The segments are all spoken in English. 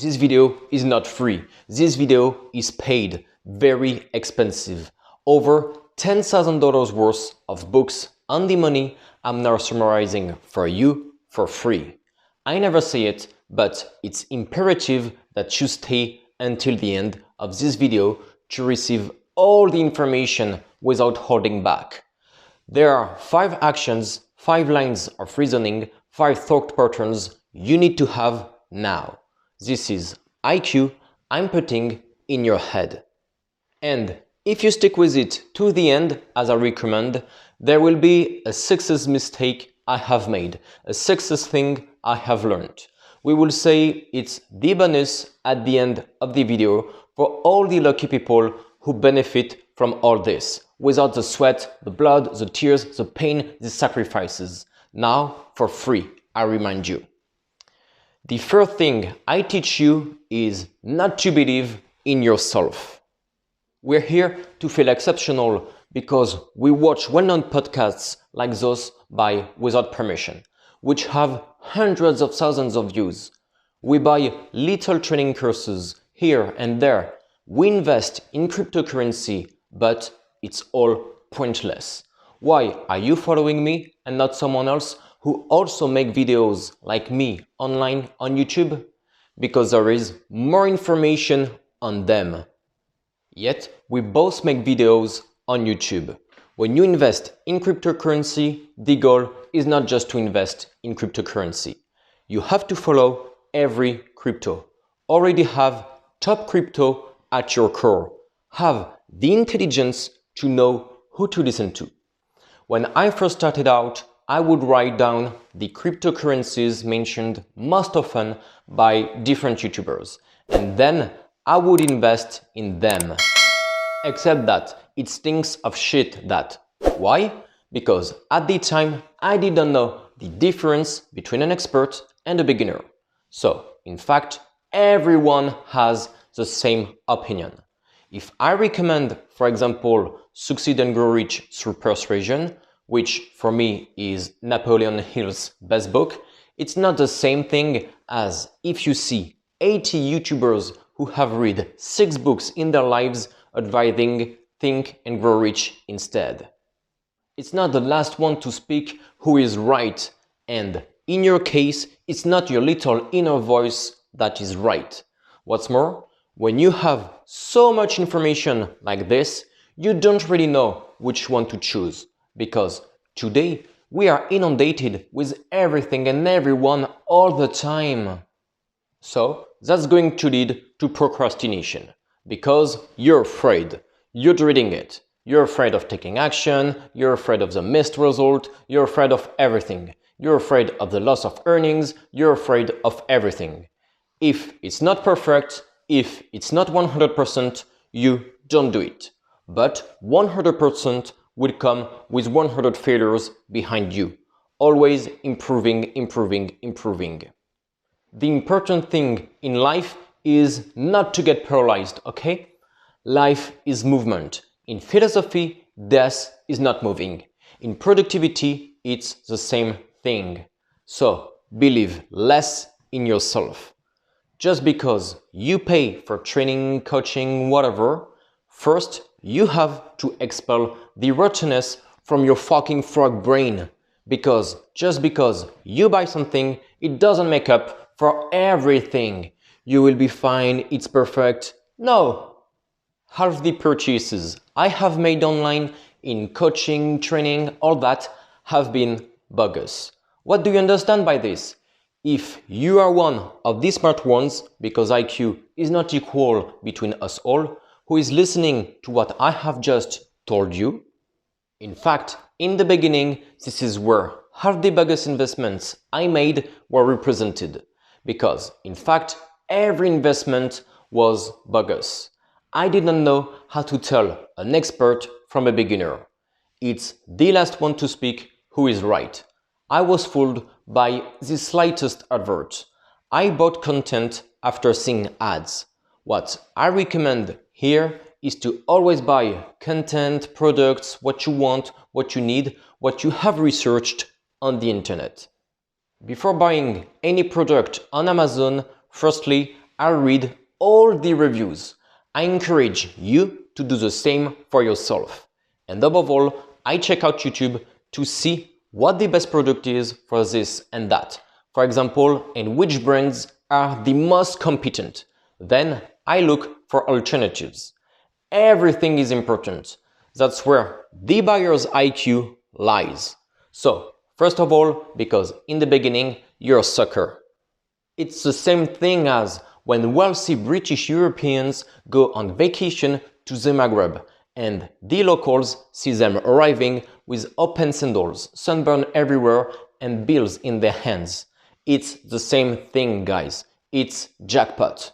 This video is not free. This video is paid, very expensive. Over $10,000 worth of books on the money I'm now summarizing for you for free. I never say it, but it's imperative that you stay until the end of this video to receive all the information without holding back. There are 5 actions, 5 lines of reasoning, 5 thought patterns you need to have now. This is IQ I'm putting in your head. And if you stick with it to the end, as I recommend, there will be a success mistake I have made, a success thing I have learned. We will say it's the bonus at the end of the video for all the lucky people who benefit from all this, without the sweat, the blood, the tears, the pain, the sacrifices. Now, for free, I remind you. The first thing I teach you is not to believe in yourself. We're here to feel exceptional because we watch well-known podcasts like those by Without Permission, which have hundreds of thousands of views. We buy little training courses here and there. We invest in cryptocurrency, but it's all pointless. Why are you following me and not someone else who also make videos like me online on YouTube? Because there is more information on them. Yet, we both make videos on YouTube. When you invest in cryptocurrency, the goal is not just to invest in cryptocurrency. You have to follow every crypto. Already have top crypto at your core. Have the intelligence to know who to listen to. When I first started out, I would write down the cryptocurrencies mentioned most often by different YouTubers, and then I would invest in them. Except that it stinks of shit that. Why? Because at the time I didn't know the difference between an expert and a beginner. So, in fact, everyone has the same opinion. If I recommend, for example, Succeed and Grow Rich Through Persuasion, which for me is Napoleon Hill's best book, it's not the same thing as if you see 80 YouTubers who have read 6 books in their lives advising Think and Grow Rich instead. It's not the last one to speak who is right, and in your case, it's not your little inner voice that is right. What's more, when you have so much information like this, you don't really know which one to choose. Because today we are inundated with everything and everyone all the time. So that's going to lead to procrastination because you're afraid, you're dreading it. You're afraid of taking action, you're afraid of the missed result, you're afraid of everything. You're afraid of the loss of earnings, you're afraid of everything. If it's not perfect, if it's not 100%, you don't do it. But 100% will come with 100 failures behind you. Always improving, improving, improving. The important thing in life is not to get paralyzed, okay? Life is movement. In philosophy, death is not moving. In productivity, it's the same thing. So, believe less in yourself. Just because you pay for training, coaching, whatever, first, you have to expel the rottenness from your fucking frog brain. Because just because you buy something, it doesn't make up for everything. You will be fine, it's perfect. No. Half the purchases I have made online in coaching, training, all that have been bogus. What do you understand by this? If you are one of these smart ones, because IQ is not equal between us all, who is listening to what I have just told you? In fact, in the beginning, this is where half the bogus investments I made were represented. Because, in fact, every investment was bogus. I didn't know how to tell an expert from a beginner. It's the last one to speak who is right. I was fooled by the slightest advert. I bought content after seeing ads. What I recommend here is to always buy content, products, what you want, what you need, what you have researched on the internet. Before buying any product on Amazon, firstly, I read all the reviews. I encourage you to do the same for yourself. And above all, I check out YouTube to see what the best product is for this and that. For example, and which brands are the most competent. Then I look for alternatives. Everything is important. That's where the buyer's IQ lies. So, first of all, because in the beginning, you're a sucker. It's the same thing as when wealthy British Europeans go on vacation to the Maghreb and the locals see them arriving with open sandals, sunburn everywhere and bills in their hands. It's the same thing, guys. It's jackpot.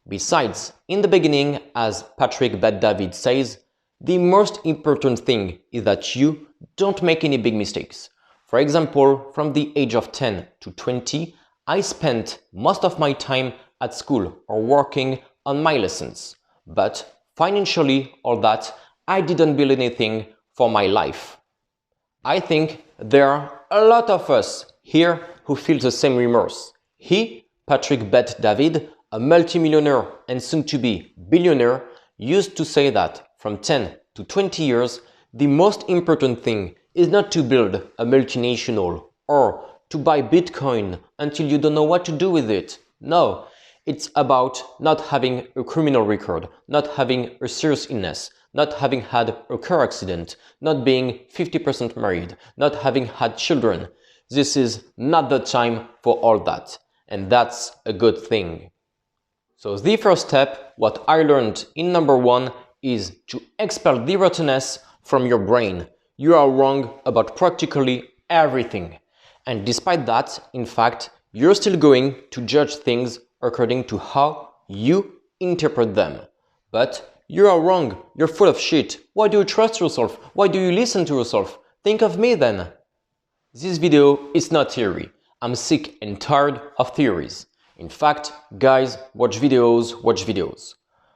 Besides, in the beginning, as Patrick.David says, the most important thing is that you don't make any big mistakes. For example, from the age of 10 to 20, I spent most of my time at school or working on my lessons. But financially, all that, I didn't build anything for my life. I think there are a lot of us here who feel the same remorse. He, Patrick.David, a multimillionaire and soon-to-be billionaire, used to say that from 10 to 20 years, the most important thing is not to build a multinational or to buy Bitcoin until you don't know what to do with it. No, it's about not having a criminal record, not having a serious illness, not having had a car accident, not being 50% married, not having had children. This is not the time for all that, and that's a good thing. So the first step, what I learned in number 1, is to expel the rottenness from your brain. You are wrong about practically everything. And despite that, in fact, you're still going to judge things according to how you interpret them. But you are wrong. You're full of shit. Why do you trust yourself? Why do you listen to yourself? Think of me then. This video is not theory. I'm sick and tired of theories. In fact, guys, watch videos.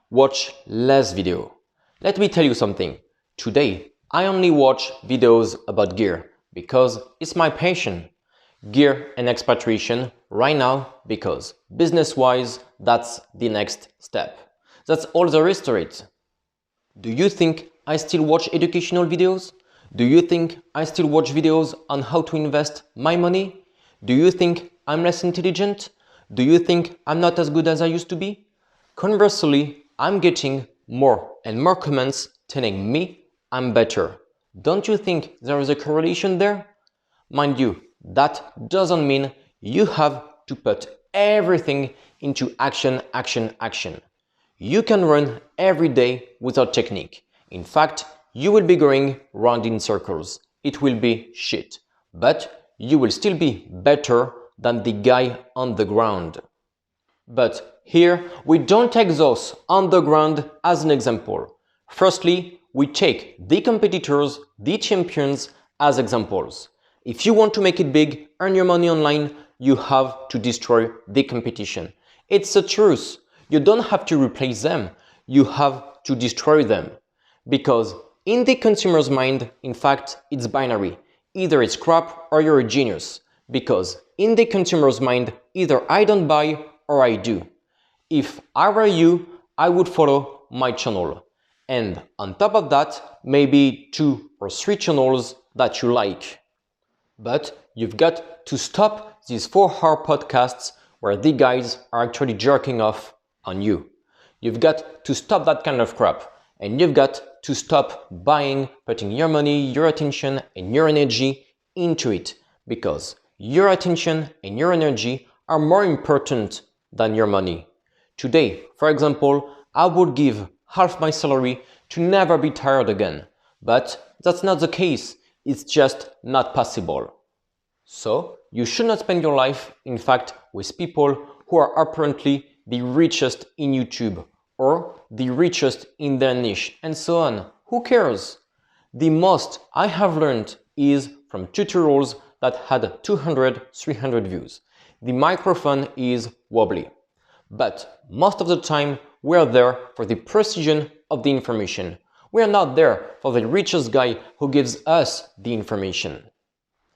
Watch less video. Let me tell you something. Today, I only watch videos about gear because it's my passion. Gear and expatriation right now because business-wise, that's the next step. That's all there is to it. Do you think I still watch educational videos? Do you think I still watch videos on how to invest my money? Do you think I'm less intelligent? Do you think I'm not as good as I used to be? Conversely, I'm getting more and more comments telling me I'm better. Don't you think there is a correlation there? Mind you, that doesn't mean you have to put everything into action. You can run every day without technique. In fact, you will be going round in circles. It will be shit. But you will still be better than the guy on the ground. But here, we don't take those on the ground as an example. Firstly, we take the competitors, the champions as examples. If you want to make it big, earn your money online, you have to destroy the competition. It's the truth. You don't have to replace them. You have to destroy them. Because in the consumer's mind, in fact, it's binary. Either it's crap or you're a genius. Because in the consumer's mind, either I don't buy or I do. If I were you, I would follow my channel. And on top of that, maybe 2 or 3 channels that you like. But you've got to stop these 4-hour podcasts where the guys are actually jerking off on you. You've got to stop that kind of crap. And you've got to stop buying, putting your money, your attention, and your energy into it. Because your attention and your energy are more important than your money. Today, for example, I would give half my salary to never be tired again. But that's not the case. It's just not possible. So, you should not spend your life, in fact, with people who are apparently the richest in YouTube or the richest in their niche and so on. Who cares? The most I have learned is from tutorials that had 200, 300 views. The microphone is wobbly. But most of the time, we're there for the precision of the information. We're not there for the richest guy who gives us the information.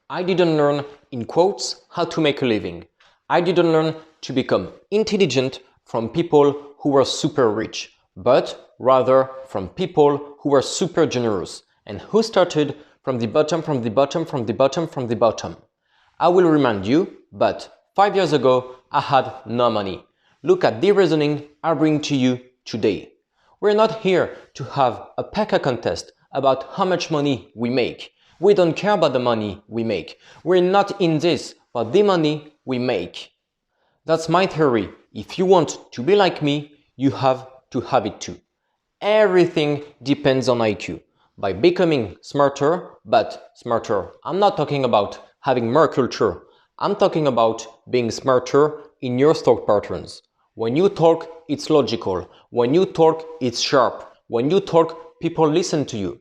I didn't learn, in quotes, how to make a living. I didn't learn to become intelligent from people who were super rich, but rather from people who were super generous and who started from the bottom, from the bottom, from the bottom, from the bottom. I will remind you, but 5 years ago, I had no money. Look at the reasoning I bring to you today. We're not here to have a PECA contest about how much money we make. We don't care about the money we make. We're not in this for the money we make. That's my theory. If you want to be like me, you have to have it too. Everything depends on IQ. By becoming smarter, but smarter, I'm not talking about having more culture. I'm talking about being smarter in your thought patterns. When you talk, it's logical. When you talk, it's sharp. When you talk, people listen to you.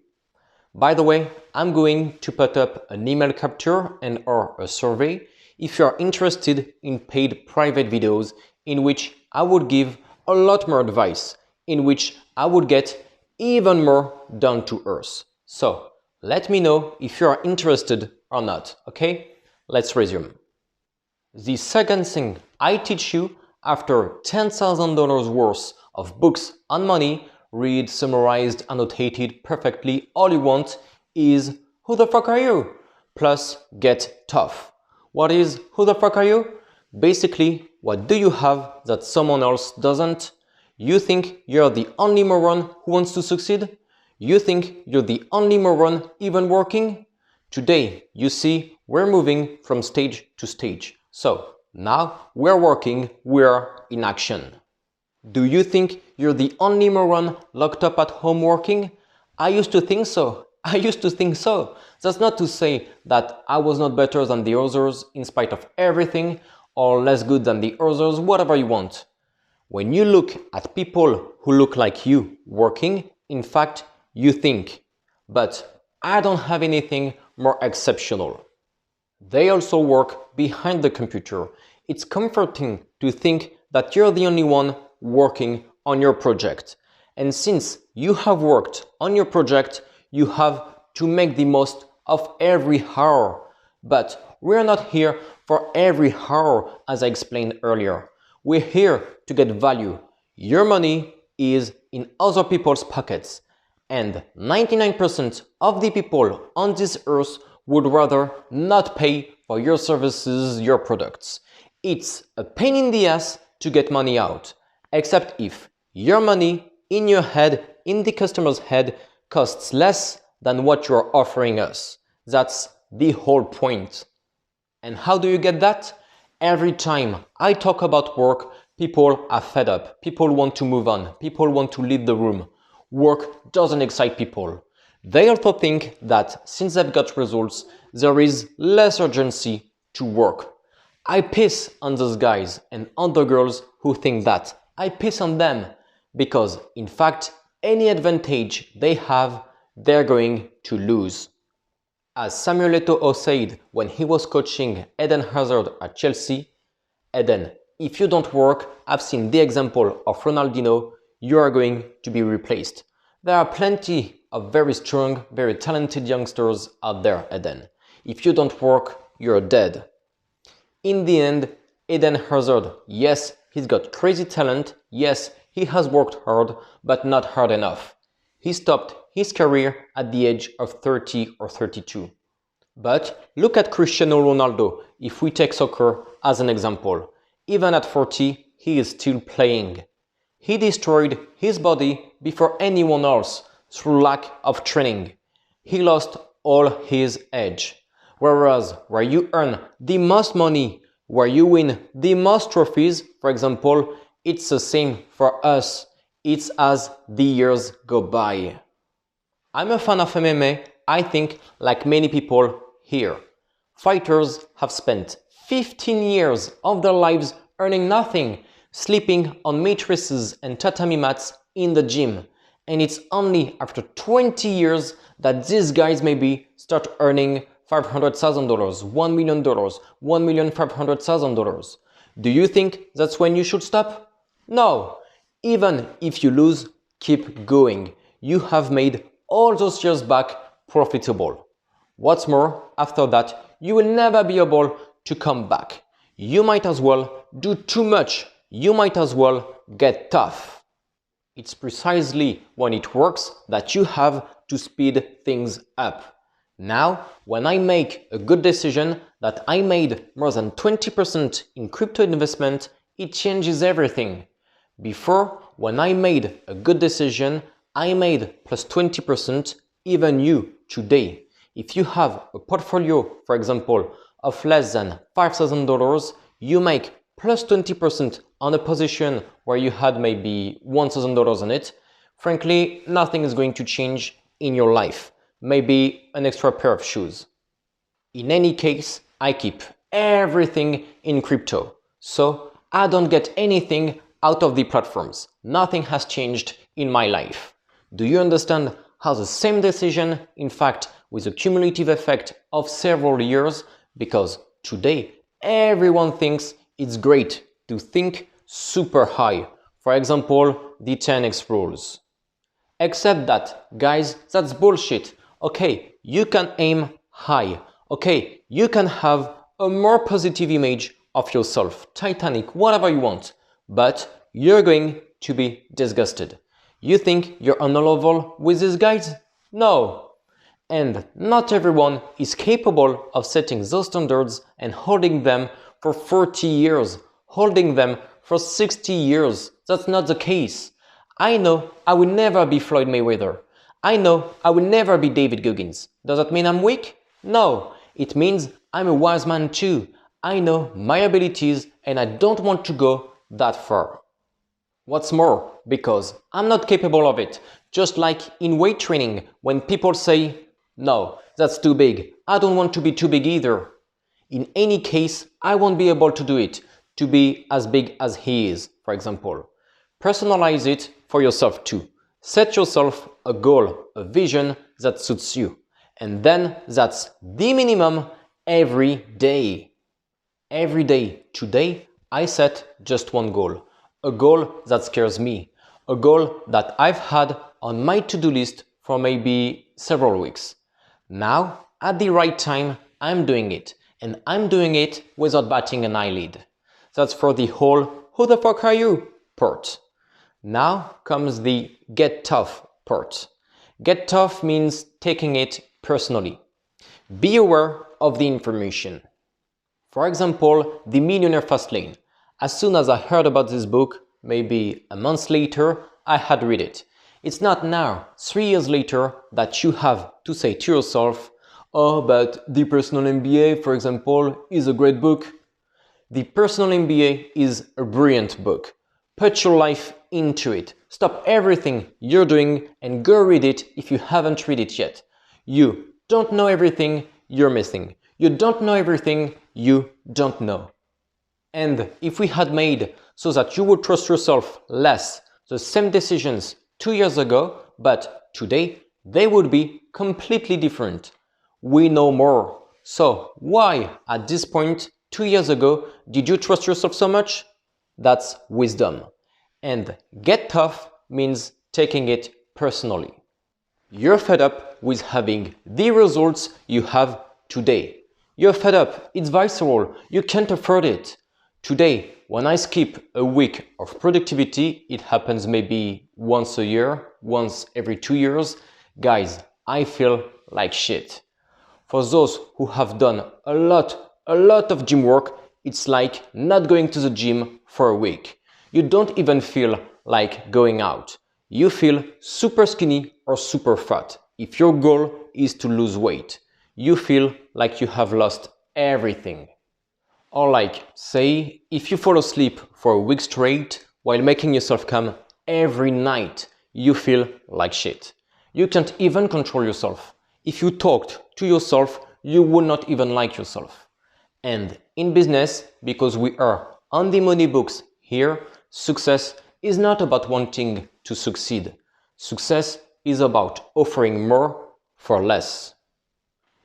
By the way, I'm going to put up an email capture and/or a survey if you are interested in paid private videos in which I would give a lot more advice, in which I would get even more down to earth. So let me know if you are interested or not, okay? Let's resume. The second thing I teach you after $10,000 worth of books on money, read, summarized, annotated perfectly, all you want is who the fuck are you? Plus get tough. What is who the fuck are you? Basically, what do you have that someone else doesn't? You think you're the only moron who wants to succeed? You think you're the only moron even working? Today, you see, we're moving from stage to stage. So now we're working, we're in action. Do you think you're the only moron locked up at home working? I used to think so. That's not to say that I was not better than the others in spite of everything, or less good than the others, whatever you want. When you look at people who look like you working, in fact, you think, but I don't have anything more exceptional. They also work behind the computer. It's comforting to think that you're the only one working on your project. And since you have worked on your project, you have to make the most of every hour. But we're not here for every hour, as I explained earlier. We're here to get value. Your money is in other people's pockets. And 99% of the people on this earth would rather not pay for your services, your products. It's a pain in the ass to get money out, except if your money in your head, in the customer's head, costs less than what you're offering us. That's the whole point. And how do you get that? Every time I talk about work, people are fed up. People want to move on. People want to leave the room. Work doesn't excite people. They also think that since they've got results, there is less urgency to work. I piss on those guys and on the girls who think that. I piss on them because, in fact, any advantage they have, they're going to lose. As Samuel said when he was coaching Eden Hazard at Chelsea, Eden, if you don't work, I've seen the example of Ronaldinho, you are going to be replaced. There are plenty of very strong, very talented youngsters out there, Eden. If you don't work, you're dead. In the end, Eden Hazard, yes, he's got crazy talent, yes, he has worked hard, but not hard enough. He stopped his career at the age of 30 or 32. But look at Cristiano Ronaldo, if we take soccer as an example. Even at 40, he is still playing. He destroyed his body before anyone else through lack of training. He lost all his edge. Whereas where you earn the most money, where you win the most trophies, for example, it's the same for us. It's as the years go by. I'm a fan of MMA, I think, like many people here. Fighters have spent 15 years of their lives earning nothing, sleeping on mattresses and tatami mats in the gym. And it's only after 20 years that these guys maybe start earning $500,000, $1 million, $1,500,000. Do you think that's when you should stop? No. Even if you lose, keep going. You have made all those years back profitable. What's more, after that, you will never be able to come back. You might as well do too much you might as well get tough. It's precisely when it works that you have to speed things up. Now, when I make a good decision that I made more than 20% in crypto investment, it changes everything. Before, when I made a good decision, I made plus 20%, even you today. If you have a portfolio, for example, of less than $5,000, you make plus 20% on a position where you had maybe $1,000 on it. Frankly, nothing is going to change in your life. Maybe an extra pair of shoes. In any case, I keep everything in crypto. So I don't get anything out of the platforms. Nothing has changed in my life. Do you understand how the same decision, in fact, with a cumulative effect of several years, because today everyone thinks it's great to think super high. For example, the 10x rules. Except that, guys, that's bullshit. Okay, you can aim high. Okay, you can have a more positive image of yourself, Titanic, whatever you want, but you're going to be disgusted. You think you're on a level with these guys? No. And not everyone is capable of setting those standards and holding them for 40 years, holding them for 60 years. That's not the case. I know I will never be Floyd Mayweather. I know I will never be David Goggins. Does that mean I'm weak? No. It means I'm a wise man too. I know my abilities and I don't want to go that far. What's more, because I'm not capable of it. Just like in weight training, when people say, no, that's too big. I don't want to be too big either. In any case, I won't be able to do it, to be as big as he is, for example. Personalize it for yourself too. Set yourself a goal, a vision that suits you. And then that's the minimum every day. Every day. Today, I set just one goal. A goal that scares me. A goal that I've had on my to-do list for maybe several weeks. Now, at the right time, I'm doing it. And I'm doing it without batting an eyelid. That's for the whole "who the fuck are you" part. Now comes the get tough part. Get tough means taking it personally. Be aware of the information. For example, The Millionaire Fast Lane. As soon as I heard about this book, maybe a month later, I had read it. It's not now, 3 years later, that you have to say to yourself, oh, but The Personal MBA, for example, is a great book. The Personal MBA is a brilliant book. Put your life into it. Stop everything you're doing and go read it if you haven't read it yet. You don't know everything you're missing. You don't know everything you don't know. And if we had made so that you would trust yourself less, the same decisions 2 years ago, but today they would be completely different. We know more. So why at this point 2 years ago did you trust yourself so much? That's wisdom. And get tough means taking it personally. You're fed up with having the results you have today. You're fed up, it's visceral, you can't afford it. Today, when I skip a week of productivity, it happens maybe once a year, once every 2 years. Guys, I feel like shit. For those who have done a lot of gym work, it's like not going to the gym for a week. You don't even feel like going out. You feel super skinny or super fat. If your goal is to lose weight, you feel like you have lost everything. Or like, say, if you fall asleep for a week straight while making yourself come every night, you feel like shit. You can't even control yourself. If you talked to yourself, you would not even like yourself. And in business, because we are on the money books here, success is not about wanting to succeed. Success is about offering more for less.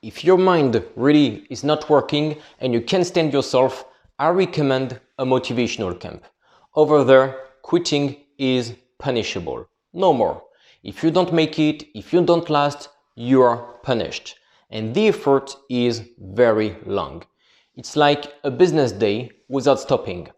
If your mind really is not working and you can't stand yourself, I recommend a motivational camp. Over there, quitting is punishable. No more. If you don't make it, if you don't last, you are punished. And the effort is very long. It's like a business day without stopping.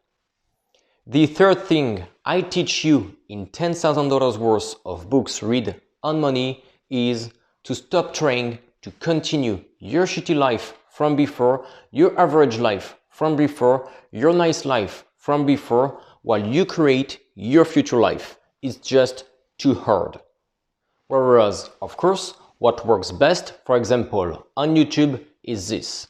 The third thing I teach you in $10,000 worth of books read on money is to stop trying to continue your shitty life from before, your average life from before, your nice life from before, while you create your future life. It's just too hard. Whereas, of course, what works best, for example, on YouTube is this.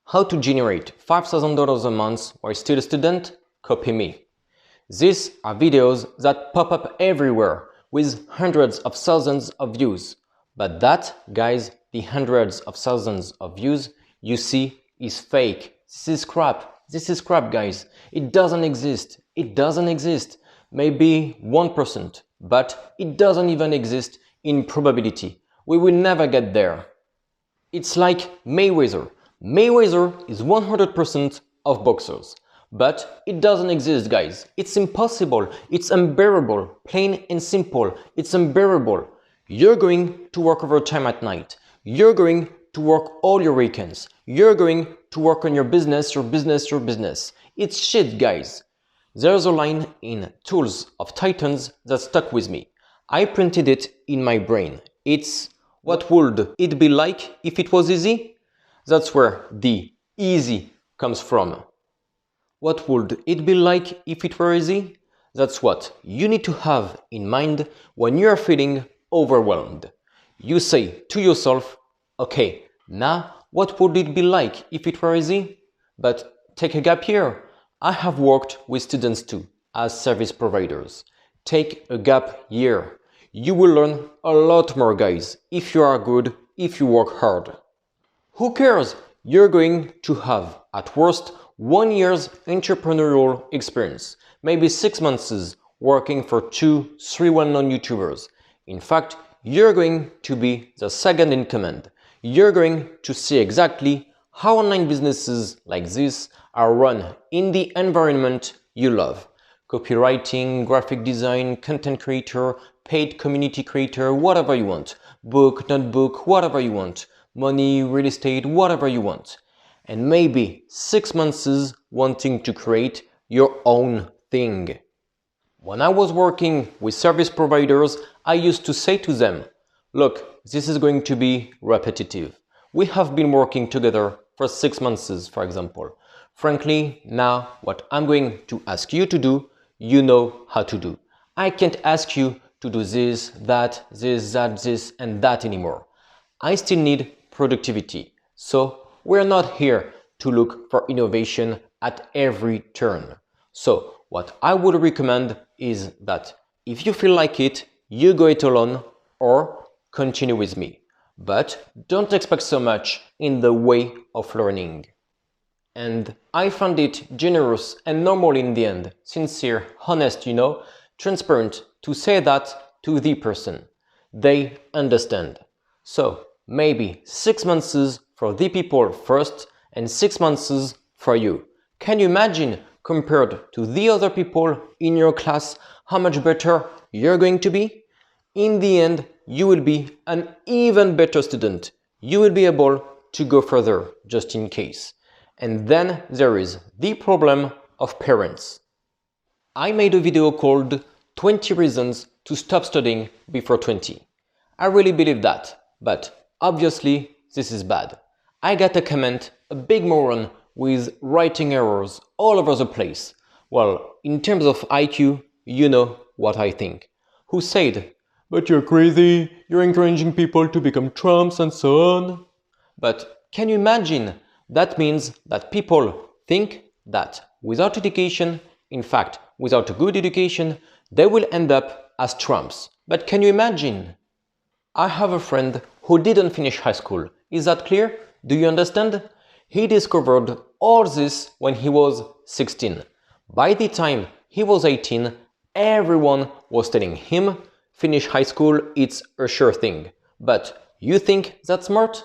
How to generate $5,000 a month while still a student? Copy me. These are videos that pop up everywhere with hundreds of thousands of views. But that, guys, the hundreds of thousands of views you see is fake. This is crap. This is crap, guys. It doesn't exist. It doesn't exist. Maybe 1%, but it doesn't even exist in probability. We will never get there. It's like Mayweather. Mayweather is 100% of boxers. But it doesn't exist, guys. It's impossible. It's unbearable. Plain and simple. It's unbearable. You're going to work overtime at night. You're going to work all your weekends. You're going to work on your business. It's shit, guys. There's a line in Tools of Titans that stuck with me. I printed it in my brain. It's, what would it be like if it was easy? That's where the easy comes from. What would it be like if it were easy? That's what you need to have in mind when you are feeling overwhelmed. You say to yourself, okay, now what would it be like if it were easy? But take a gap year. I have worked with students too, as service providers. Take a gap year. You will learn a lot more, guys, if you are good, if you work hard. Who cares? You're going to have, at worst, 1 year's entrepreneurial experience, maybe 6 months working for 2-3 well-known YouTubers. In fact, you're going to be the second in command. You're going to see exactly how online businesses like this are run in the environment you love. Copywriting, graphic design, content creator, paid community creator, whatever you want. Book, not book, whatever you want. Money, real estate, whatever you want. And maybe 6 months wanting to create your own thing. When I was working with service providers, I used to say to them, look, this is going to be repetitive. We have been working together for 6 months, for example. Frankly, now what I'm going to ask you to do, you know how to do. I can't ask you to do this, that, this, and that anymore. I still need productivity. So we're not here to look for innovation at every turn. So what I would recommend is that if you feel like it, you go it alone or continue with me. But don't expect so much in the way of learning. And I found it generous and normal in the end, sincere, honest, transparent to say that to the person. They understand. So maybe 6 months for the people first and 6 months for you. Can you imagine, compared to the other people in your class, how much better you're going to be? In the end, you will be an even better student. You will be able to go further, just in case. And then there is the problem of parents. I made a video called 20 Reasons to Stop Studying Before 20. I really believe that, but obviously this is bad. I got a comment, a big moron with writing errors all over the place. Well, in terms of IQ, you know what I think. Who said, but you're crazy, you're encouraging people to become Trumps and so on. But can you imagine? That means that people think that without education, in fact, without a good education, they will end up as Trumps. But can you imagine? I have a friend who didn't finish high school. Is that clear? Do you understand? He discovered all this when he was 16. By the time he was 18, everyone was telling him, finish high school, it's a sure thing. But you think that's smart?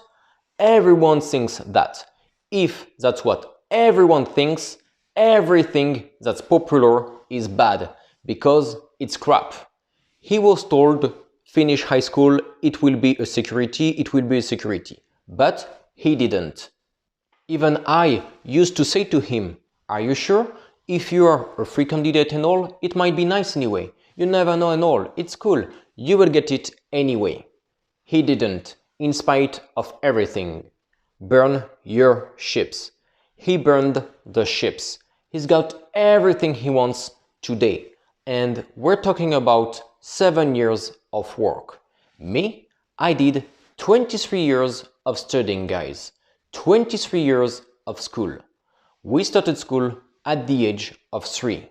Everyone thinks that. If that's what everyone thinks, everything that's popular is bad because it's crap. He was told, finish high school, it will be a security, but he didn't. Even I used to say to him, are you sure? If you are a free candidate and all, it might be nice anyway. You never know and all. It's cool. You will get it anyway. He didn't, in spite of everything. Burn your ships. He burned the ships. He's got everything he wants today. And we're talking about 7 years of work. Me, I did 23 years of studying, guys. 23 years of school. We started school at the age of 3.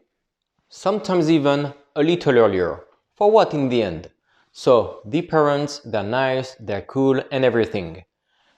Sometimes even a little earlier. For what in the end? So the parents, they're nice, they're cool and everything.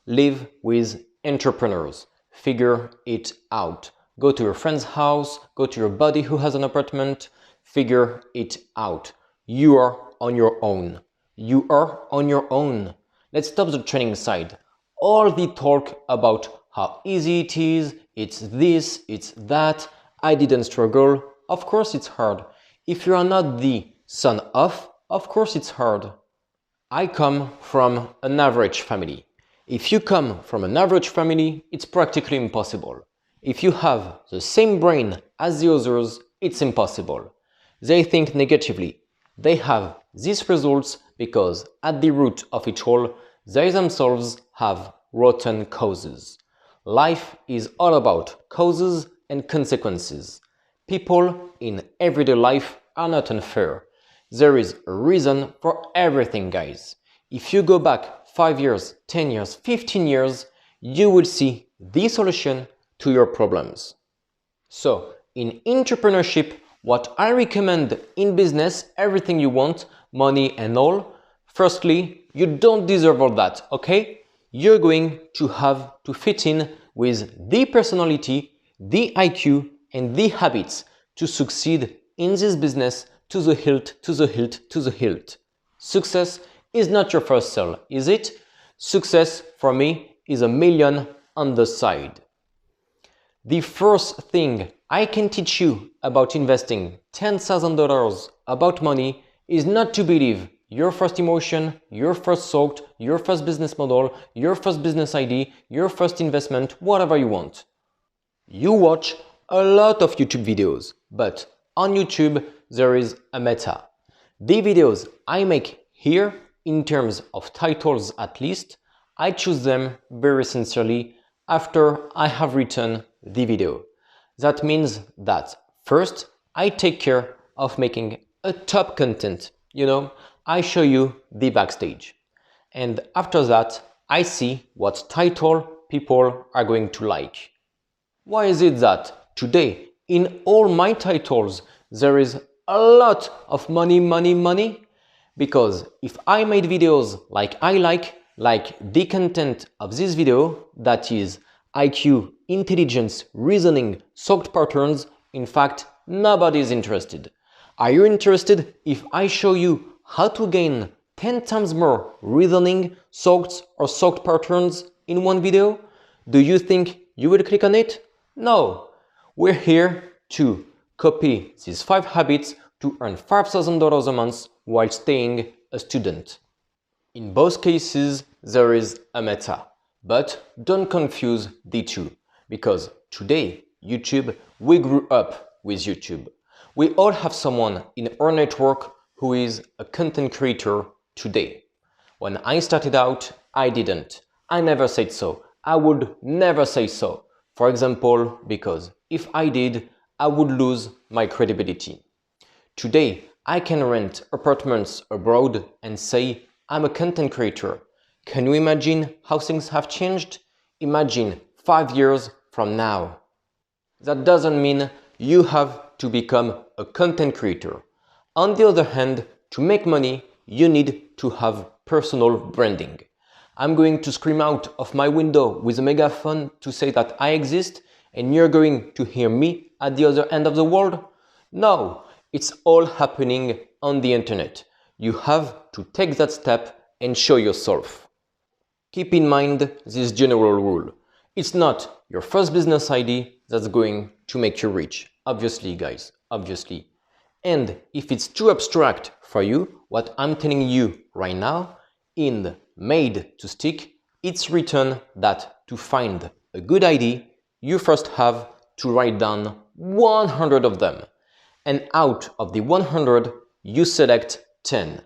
Live with entrepreneurs. Figure it out. Go to your friend's house, go to your buddy who has an apartment. Figure it out. You are on your own. You are on your own. Let's stop the training side. All the talk about how easy it is, it's this, it's that, I didn't struggle. Of course it's hard. If you are not the son of course it's hard. I come from an average family. If you come from an average family, it's practically impossible. If you have the same brain as the others, it's impossible. They think negatively. They have these results because at the root of it all, they themselves have rotten causes. Life is all about causes and consequences. People in everyday life are not unfair. There is a reason for everything, guys. If you go back 5 years, 10 years, 15 years, you will see the solution to your problems. So, in entrepreneurship, what I recommend in business, everything you want, money and all, firstly, you don't deserve all that, okay? You're going to have to fit in with the personality, the IQ, and the habits to succeed in this business to the hilt, to the hilt, to the hilt. Success is not your first sale, is it? Success for me is $1 million on the side. The first thing I can teach you about investing $10,000 about money is not to believe your first emotion, your first thought, your first business model, your first business idea, your first investment, whatever you want. You watch a lot of YouTube videos, but on YouTube there is a meta. The videos I make here, in terms of titles at least, I choose them very sincerely after I have written the video. That means that first I take care of making a top content. I show you the backstage. And after that, I see what title people are going to like. Why is it that today in all my titles there is a lot of money? Because if I made videos like I like the content of this video, that is IQ, intelligence, reasoning, thought patterns, in fact, nobody is interested. Are you interested if I show you how to gain 10 times more reasoning, thoughts or thought patterns in one video? Do you think you will click on it? No. We're here to copy these 5 habits to earn $5,000 a month while staying a student. In both cases, there is a meta. But don't confuse the two, because today, YouTube, we grew up with YouTube. We all have someone in our network who is a content creator today. When I started out, I didn't. I never said so. I would never say so. For example, because if I did, I would lose my credibility. Today, I can rent apartments abroad and say I'm a content creator. Can you imagine how things have changed? Imagine 5 years from now. That doesn't mean you have to become a content creator. On the other hand, to make money, you need to have personal branding. I'm going to scream out of my window with a megaphone to say that I exist and you're going to hear me at the other end of the world? No, it's all happening on the internet. You have to take that step and show yourself. Keep in mind this general rule. It's not your first business idea that's going to make you rich. Obviously, guys, obviously. And if it's too abstract for you, what I'm telling you right now, in Made to Stick, it's written that to find a good idea, you first have to write down 100 of them. And out of the 100, you select 10.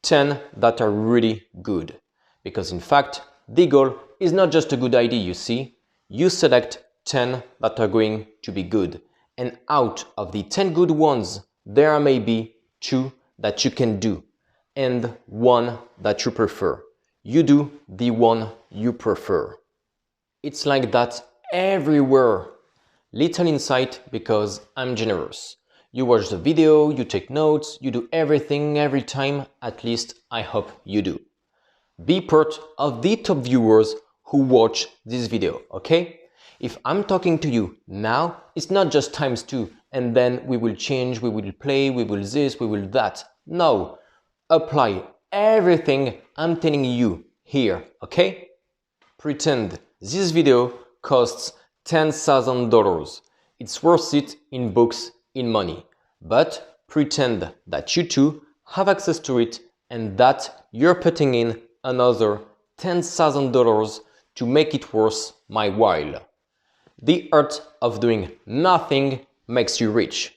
10 that are really good. Because in fact, the goal is not just a good idea, you see. You select 10 that are going to be good. And out of the 10 good ones, there are maybe 2 that you can do and 1 that you prefer. You do the one you prefer. It's like that everywhere. Little insight because I'm generous. You watch the video, you take notes, you do everything every time, at least I hope you do. Be part of the top viewers who watch this video, okay? If I'm talking to you now, it's not just ×2 and then we will change, we will play, we will this, we will that. No, apply everything I'm telling you here, okay? Pretend this video costs $10,000. It's worth it in books, in money. But pretend that you too have access to it and that you're putting in another $10,000 to make it worth my while. The art of doing nothing makes you rich.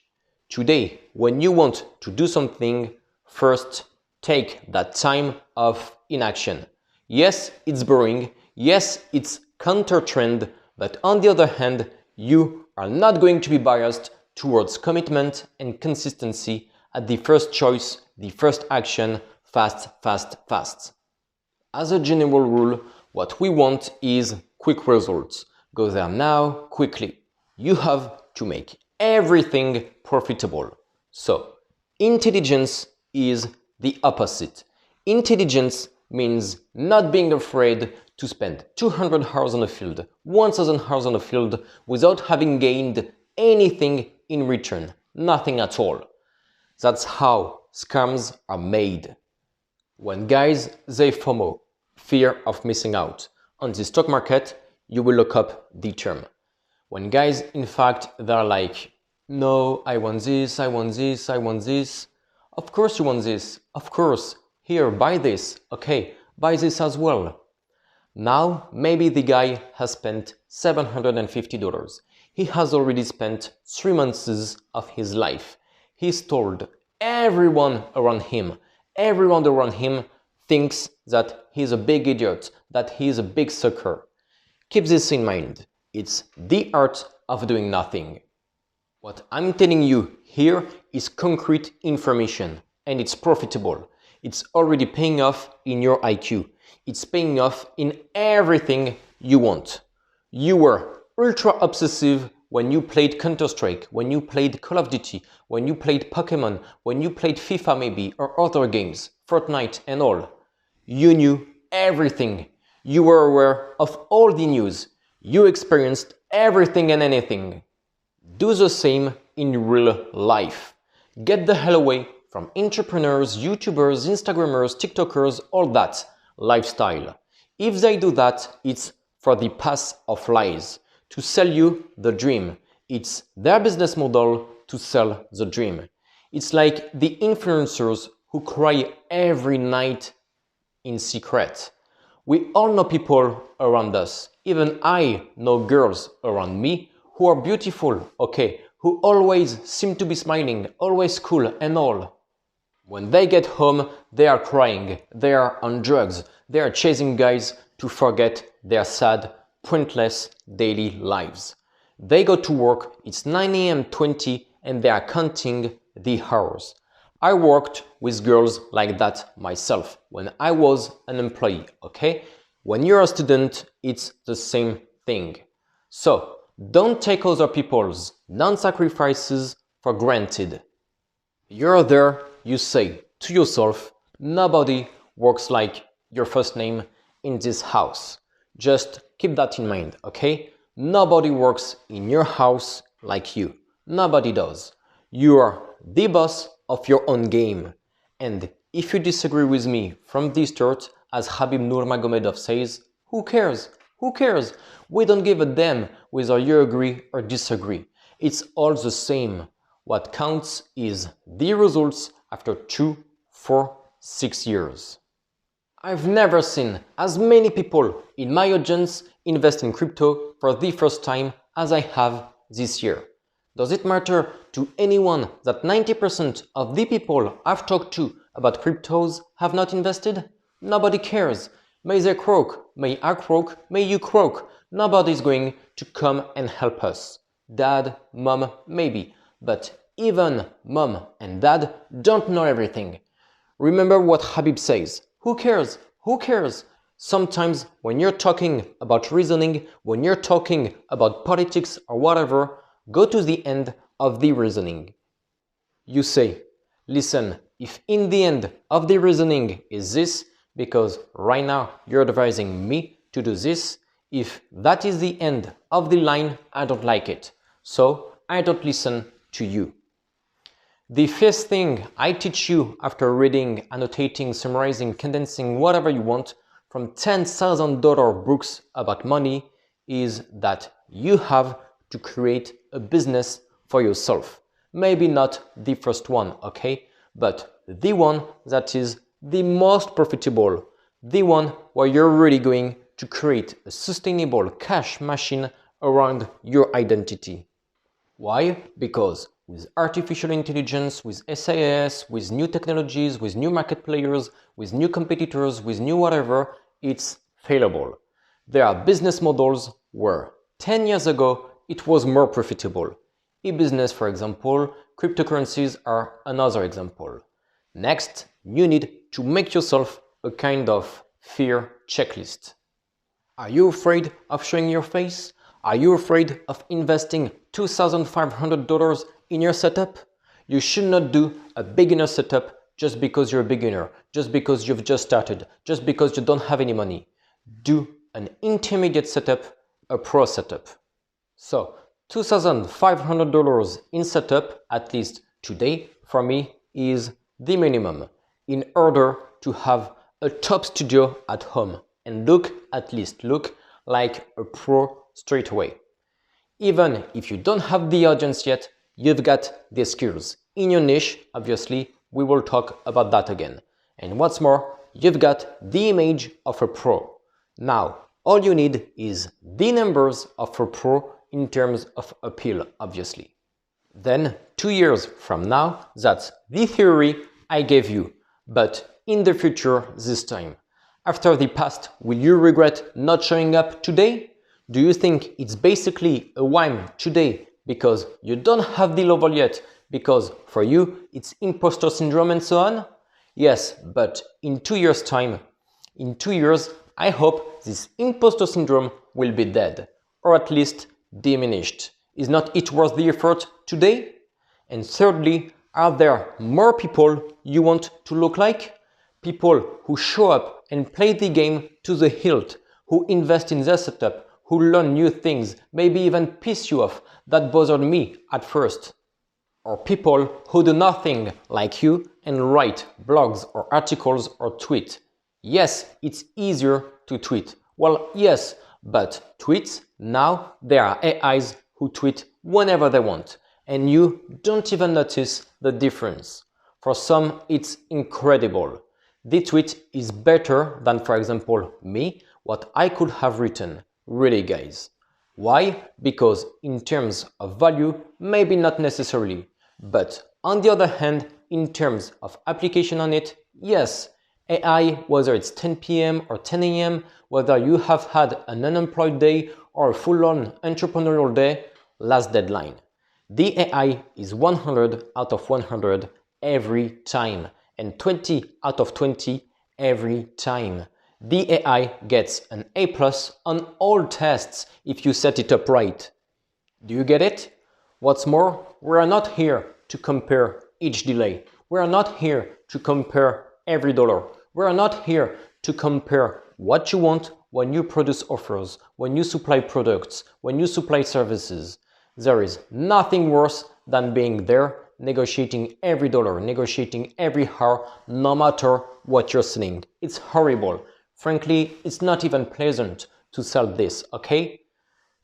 Today, when you want to do something, first take that time of inaction. Yes, it's boring. Yes, it's counter-trend, but on the other hand, you are not going to be biased towards commitment and consistency at the first choice, the first action, fast, fast, fast. As a general rule, what we want is quick results. Go there now, quickly. You have to make everything profitable. So, intelligence is the opposite. Intelligence means not being afraid to spend 200 hours on a field, 1000 hours on a field without having gained anything in return. Nothing at all. That's how scams are made. When guys say FOMO, fear of missing out, on the stock market, you will look up the term. When guys, in fact, they're like, no, I want this, I want this, I want this. Of course you want this. Of course. Here, buy this. Okay, buy this as well. Now, maybe the guy has spent $750. He has already spent 3 months of his life. He's told everyone around him thinks that he's a big idiot, that he's a big sucker. Keep this in mind. It's the art of doing nothing. What I'm telling you here is concrete information and it's profitable. It's already paying off in your IQ. It's paying off in everything you want. You were ultra obsessive when you played Counter-Strike, when you played Call of Duty, when you played Pokemon, when you played FIFA maybe, or other games, Fortnite and all. You knew everything. You were aware of all the news. You experienced everything and anything. Do the same in real life. Get the hell away from entrepreneurs, YouTubers, Instagrammers, TikTokers, all that lifestyle. If they do that, it's for the path of lies, to sell you the dream. It's their business model to sell the dream. It's like the influencers who cry every night in secret. We all know people around us. Even I know girls around me who are beautiful, okay, who always seem to be smiling, always cool and all. When they get home, they are crying, they are on drugs, they are chasing guys to forget their sad, pointless daily lives. They go to work, it's 9 a.m. 20 and they are counting the hours. I worked with girls like that myself when I was an employee, okay? When you're a student, it's the same thing. So, don't take other people's non-sacrifices for granted. You're there, you say to yourself, nobody works like your first name in this house. Just keep that in mind, okay? Nobody works in your house like you. Nobody does. You are the boss of your own game. And if you disagree with me from the start, as Habib Nurmagomedov says, who cares? Who cares? We don't give a damn whether you agree or disagree. It's all the same. What counts is the results after 2, 4, 6 years. I've never seen as many people in my audience invest in crypto for the first time as I have this year. Does it matter to anyone that 90% of the people I've talked to about cryptos have not invested? Nobody cares. May they croak, may I croak, may you croak. Nobody's going to come and help us. Dad, mom, maybe. But even mom and dad don't know everything. Remember what Habib says. Who cares? Who cares? Sometimes when you're talking about reasoning, when you're talking about politics or whatever, go to the end of the reasoning. You say, listen, if in the end of the reasoning is this, because right now you're advising me to do this, if that is the end of the line, I don't like it. So I don't listen to you. The first thing I teach you after reading, annotating, summarizing, condensing, whatever you want from $10,000 books about money is that you have to create a business for yourself. Maybe not the first one, okay? But the one that is the most profitable, the one where you're really going to create a sustainable cash machine around your identity. Why? Because with artificial intelligence, with SaaS, with new technologies, with new market players, with new competitors, with new whatever, it's failable. There are business models where 10 years ago it was more profitable. E-business, for example, cryptocurrencies are another example. Next, you need to make yourself a kind of fear checklist. Are you afraid of showing your face? Are you afraid of investing $2,500 in your setup? You should not do a beginner setup just because you're a beginner, just because you've just started, just because you don't have any money. Do an intermediate setup, a pro setup. So $2,500 in setup, at least today, for me, is the minimum in order to have a top studio at home and at least look like a pro straight away. Even if you don't have the audience yet, you've got the skills. In your niche, obviously, we will talk about that again. And what's more, you've got the image of a pro. Now, all you need is the numbers of a pro in terms of appeal, obviously. Then, 2 years from now, that's the theory I gave you. But in the future, this time, after the past, will you regret not showing up today? Do you think it's basically a whim today because you don't have the level yet, because for you it's imposter syndrome and so on? Yes, but in 2 years' time, in 2 years, I hope this imposter syndrome will be dead, or at least diminished. Is not it worth the effort today? And thirdly, are there more people you want to look like? People who show up and play the game to the hilt, who invest in their setup, who learn new things, maybe even piss you off. That bothered me at first. Or people who do nothing like you and write blogs or articles or tweet. Yes, it's easier to tweet. Well, yes, but tweets, now there are AIs who tweet whenever they want, and you don't even notice the difference. For some, it's incredible. The tweet is better than, for example, me, what I could have written. Really, guys. Why? Because in terms of value, maybe not necessarily. But on the other hand, in terms of application on it, yes. AI, whether it's 10 p.m. or 10 a.m., whether you have had an unemployed day or a full-on entrepreneurial day, last deadline. The AI is 100 out of 100 every time, and 20 out of 20 every time. The AI gets an A+ on all tests if you set it up right. Do you get it? What's more, we are not here to compare each delay. We are not here to compare every dollar. We are not here to compare what you want when you produce offers, when you supply products, when you supply services. There is nothing worse than being there, negotiating every dollar, negotiating every hour, no matter what you're selling. It's horrible. Frankly, it's not even pleasant to sell this, okay?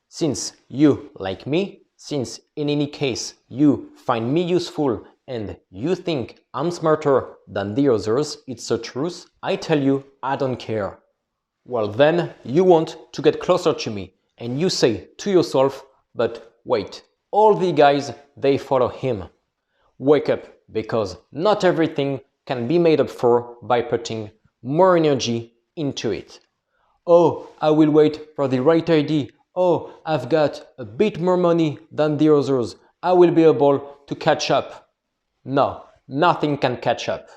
Since you, like me, since in any case you find me useful and you think I'm smarter than the others, it's the truth, I tell you, I don't care. Well, then you want to get closer to me and you say to yourself, but wait, all the guys, they follow him. Wake up, because not everything can be made up for by putting more energy into it. Oh, I will wait for the right idea. Oh, I've got a bit more money than the others. I will be able to catch up. No, nothing can catch up.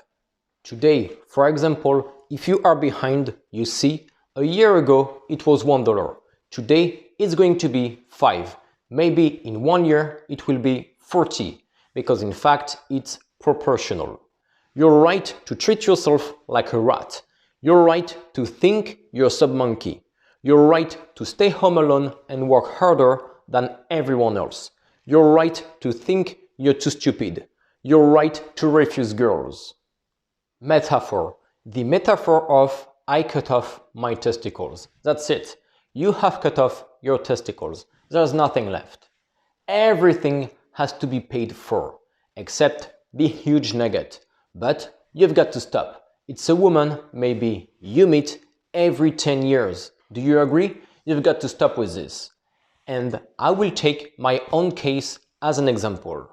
Today, for example, if you are behind, you see, a year ago it was $1. Today it's going to be 5. Maybe in 1 year it will be 40, because in fact it's proportional. You're right to treat yourself like a rat. You're right to think you're a sub-monkey. You're right to stay home alone and work harder than everyone else. You're right to think you're too stupid. You're right to refuse girls. Metaphor. The metaphor of I cut off my testicles. That's it. You have cut off your testicles. There's nothing left. Everything has to be paid for, except the huge nugget. But you've got to stop. It's a woman maybe you meet every 10 years. Do you agree? You've got to stop with this. And I will take my own case as an example.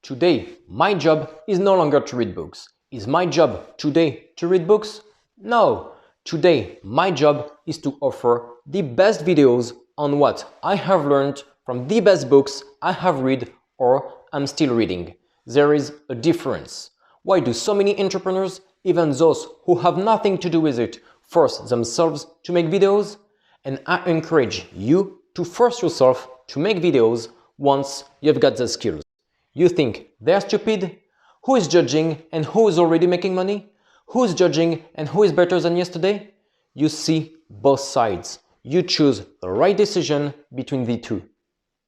Today, my job is no longer to read books. Is my job today to read books? No. Today, my job is to offer the best videos on what I have learned from the best books I have read or I'm still reading. There is a difference. Why do so many entrepreneurs, even those who have nothing to do with it, force themselves to make videos? And I encourage you to force yourself to make videos once you've got the skills. You think they're stupid? Who is judging and who is already making money? Who is judging and who is better than yesterday? You see both sides. You choose the right decision between the two.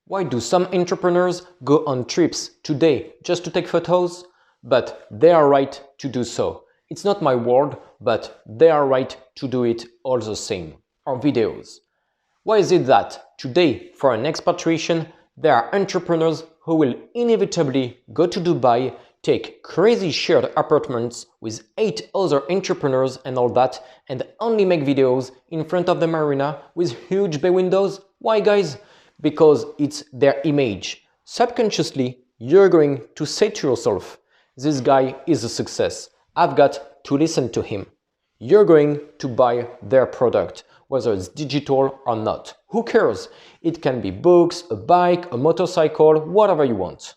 Why do some entrepreneurs go on trips today just to take photos? But they are right to do so. It's not my word, but they are right to do it all the same. Or videos. Why is it that today, for an expatriation, there are entrepreneurs who will inevitably go to Dubai, take crazy shared apartments with 8 other entrepreneurs and all that, and only make videos in front of the marina with huge bay windows? Why, guys? Because it's their image. Subconsciously, you're going to say to yourself, this guy is a success. I've got to listen to him. You're going to buy their product, whether it's digital or not. Who cares? It can be books, a bike, a motorcycle, whatever you want.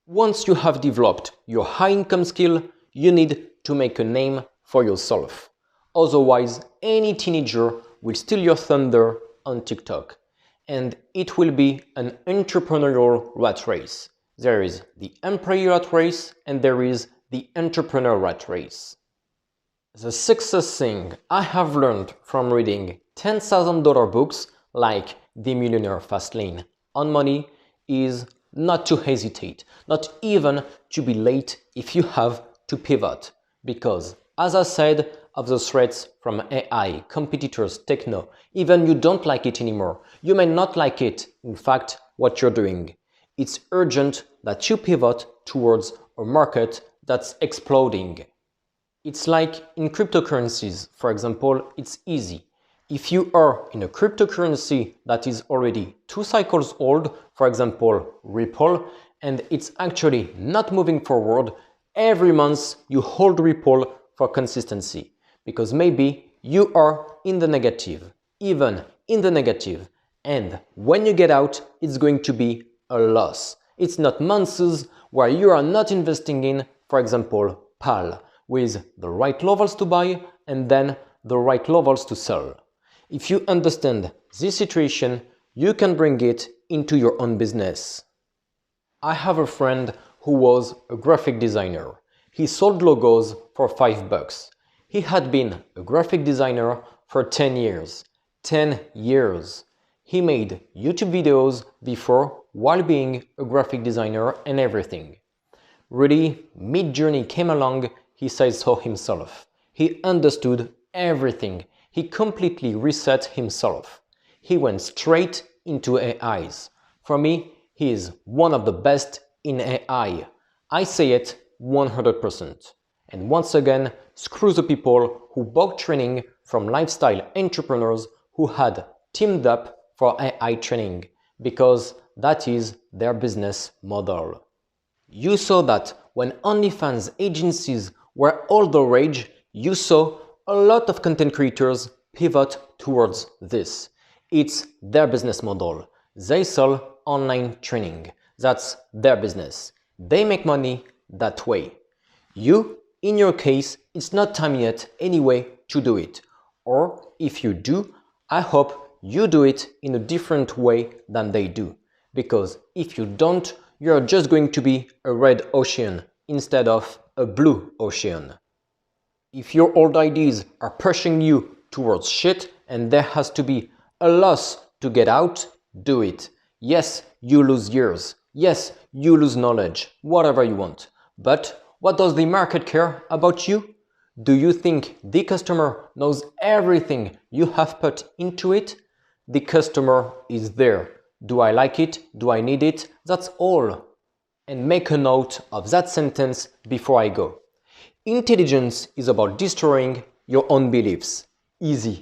Once you have developed your high-income skill, you need to make a name for yourself. Otherwise, any teenager will steal your thunder on TikTok. And it will be an entrepreneurial rat race. There is the employee rat race and there is the entrepreneur rat race. The success thing I have learned from reading $10,000 books like The Millionaire Fast Lane on money is not to hesitate, not even to be late if you have to pivot. Because, as I said, of the threats from AI, competitors, techno, even you don't like it anymore. You may not like it, in fact, what you're doing. It's urgent that you pivot towards a market that's exploding. It's like in cryptocurrencies, for example, it's easy. If you are in a cryptocurrency that is already 2 cycles old, for example, Ripple, and it's actually not moving forward, every month you hold Ripple for consistency. Because maybe you are in the negative, even in the negative. And when you get out, it's going to be a loss. It's not months where you are not investing in, for example, PAL, with the right levels to buy and then the right levels to sell. If you understand this situation, you can bring it into your own business. I have a friend who was a graphic designer. He sold logos for $5. He had been a graphic designer for 10 years. 10 years. He made YouTube videos before while being a graphic designer and everything. Really, mid-journey came along, he says so himself. He understood everything. He completely reset himself. He went straight into AIs. For me, he is one of the best in AI. I say it 100%. And once again, screw the people who bought training from lifestyle entrepreneurs who had teamed up for AI training. because that is their business model. You saw that when OnlyFans agencies were all the rage, you saw a lot of content creators pivot towards this. It's their business model. They sell online training. That's their business. They make money that way. You, in your case, it's not time yet anyway to do it. Or if you do, I hope you do it in a different way than they do. Because if you don't, you're just going to be a red ocean instead of a blue ocean. If your old ideas are pushing you towards shit and there has to be a loss to get out, do it. Yes, you lose years. Yes, you lose knowledge, whatever you want. But what does the market care about you? Do you think the customer knows everything you have put into it? The customer is there. Do I like it? Do I need it? That's all. And make a note of that sentence before I go. Intelligence is about destroying your own beliefs. Easy.